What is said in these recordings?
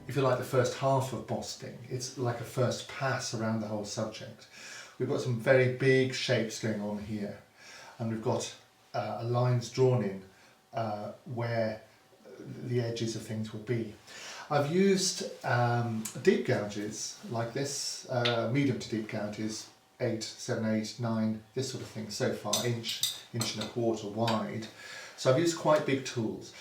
if you like, the first half of Bosting. It's like a first pass around the whole subject. We've got some very big shapes going on here, and we've got lines drawn in where the edges of things will be. I've used deep gouges like this, medium to deep gouges, 8, 7, 8, 9, this sort of thing so far, inch and a quarter wide. So I've used quite big tools.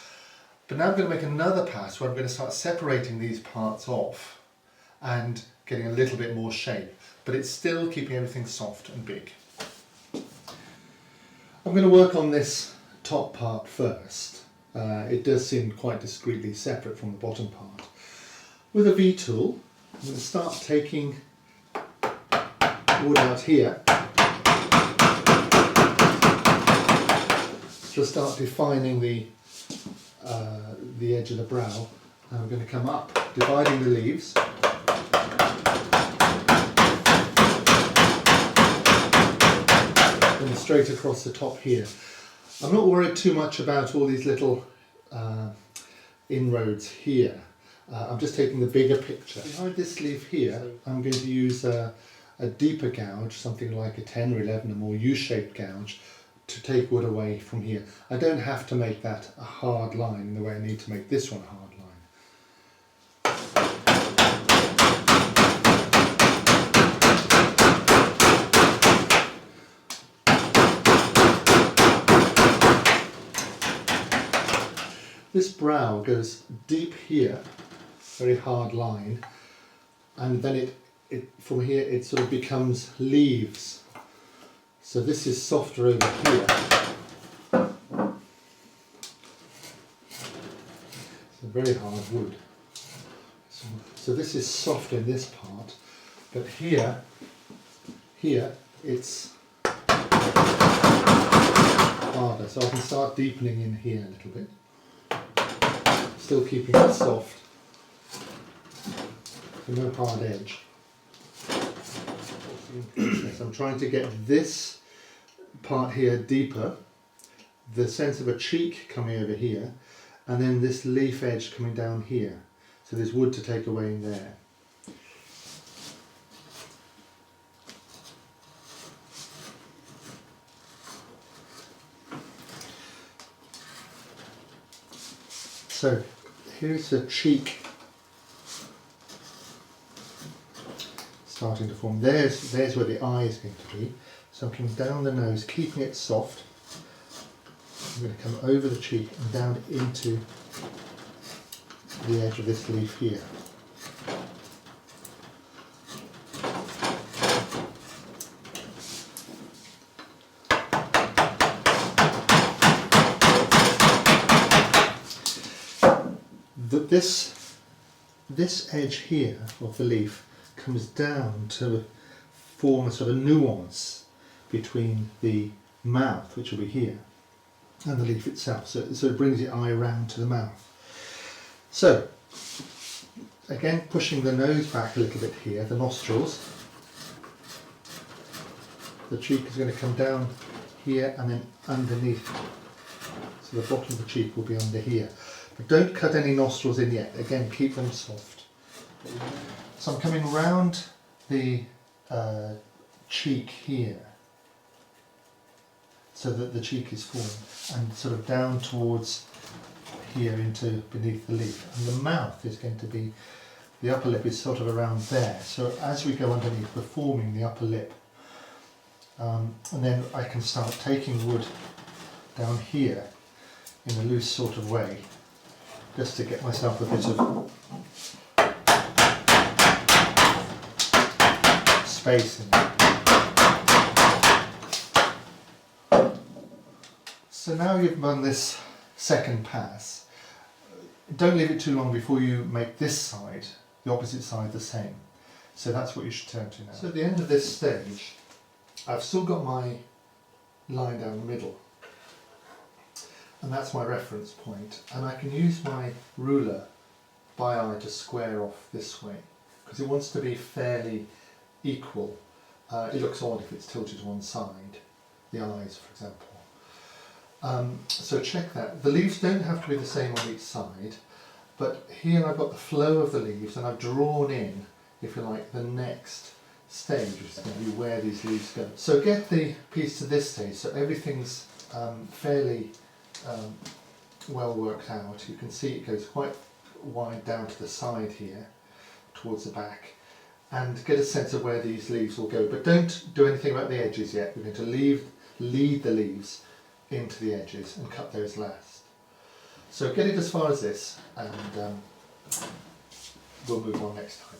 But now I'm going to make another pass where I'm going to start separating these parts off and getting a little bit more shape, but it's still keeping everything soft and big. I'm going to work on this top part first. It does seem quite discreetly separate from the bottom part. With a V-tool, I'm going to start taking wood out here. Just start defining the edge of the brow, and I'm going to come up, dividing the leaves. And straight across the top here. I'm not worried too much about all these little inroads here. I'm just taking the bigger picture. Behind this leaf here, I'm going to use a deeper gouge, something like a 10 or 11 or more U-shaped gouge, to take wood away from here. I don't have to make that a hard line in the way I need to make this one a hard line. This brow goes deep here, very hard line, and then it from here it sort of becomes leaves. So this is softer over here. It's a very hard wood. So this is soft in this part, but here it's harder. So I can start deepening in here a little bit. Still keeping it soft. So no hard edge. So I'm trying to get this part here deeper, the sense of a cheek coming over here, and then this leaf edge coming down here. So there's wood to take away in there. So here's the cheek starting to form. There's where the eye is going to be. So I'm coming down the nose, keeping it soft. I'm going to come over the cheek and down into the edge of this leaf here. This edge here of the leaf comes down to form a sort of nuance between the mouth, which will be here, and the leaf itself. So it brings the eye round to the mouth. So again, pushing the nose back a little bit here, the nostrils. The cheek is going to come down here and then underneath. So the bottom of the cheek will be under here. But don't cut any nostrils in yet. Again, keep them soft. So I'm coming round the cheek here, so that the cheek is formed, and sort of down towards here into beneath the leaf. And the mouth is going to be, the upper lip is sort of around there. So as we go underneath, we're forming the upper lip. And then I can start taking wood down here in a loose sort of way, just to get myself a bit of space in there. So now you've done this second pass, don't leave it too long before you make this side, the opposite side, the same. So that's what you should turn to now. So at the end of this stage, I've still got my line down the middle, and that's my reference point, and I can use my ruler by eye to square off this way, because it wants to be fairly equal. It looks odd if it's tilted to one side, the eyes for example. So check that. The leaves don't have to be the same on each side, But here I've got the flow of the leaves, and I've drawn in, if you like, the next stage, which is going to be where these leaves go. So get the piece to this stage, so everything's fairly well worked out. You can see it goes quite wide down to the side here, towards the back, and get a sense of where these leaves will go. But don't do anything about the edges yet. We're going to lead the leaves into the edges and cut those last. So get it as far as this, and we'll move on next time.